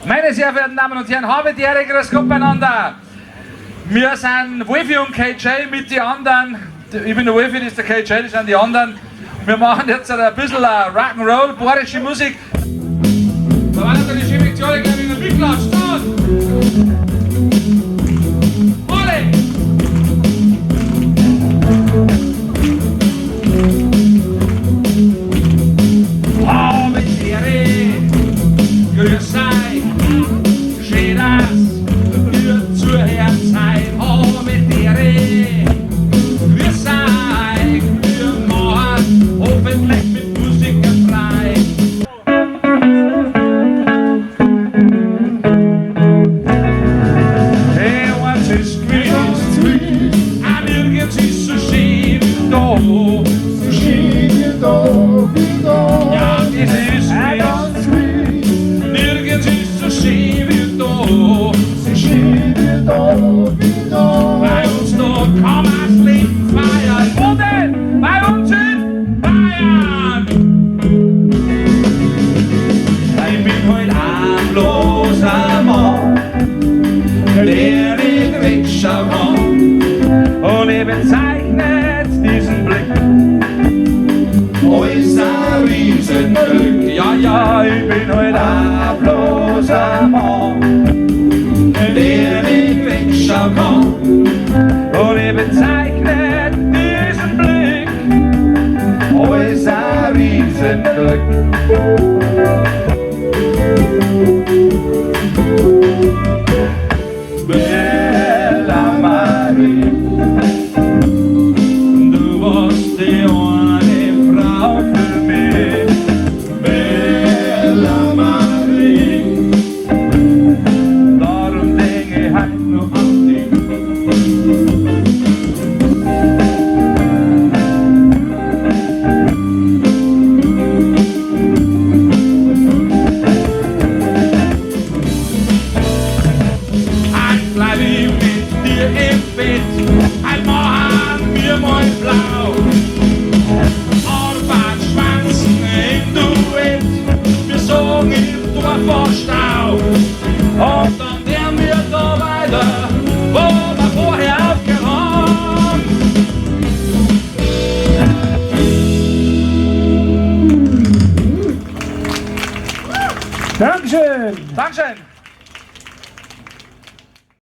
Meine sehr verehrten Damen und Herren, habe die Ehre, grüß Gott beieinander. Wir sind Wolfi und KJ mit den anderen. Ich bin der Wolfi, das ist der KJ, das sind die anderen. Wir machen jetzt ein bisschen Rock'n'Roll, bayerische Musik. Da war natürlich die Injektionen gleich in der Miklatsch. Ole! Habe die Ehre, grüß euch, schön, dass ihr zuhört seid. Habe die Ehre, grüß euch, wir machen hoffentlich mit Musik frei. Hey, was ist gewiss? Nirgends ist so schön wie da. So schön wie da, wie da. Ja, das ist gewiss. Nirgends ist so schön wie da. So schön wie da, wie da. Bei uns da kann man's Leben feiern. Wo denn? Bei uns in Bayern. Ich bin heute ein bloßer Mann, der nicht wegschauen kann. Und ich bezeichnet diesen Blick als ein Riesenglück. Ja, ja, ich bin heute ein bloßer Mann, der nicht wegschauen kann. Und ich bezeichnet diesen Blick als ein Riesenglück.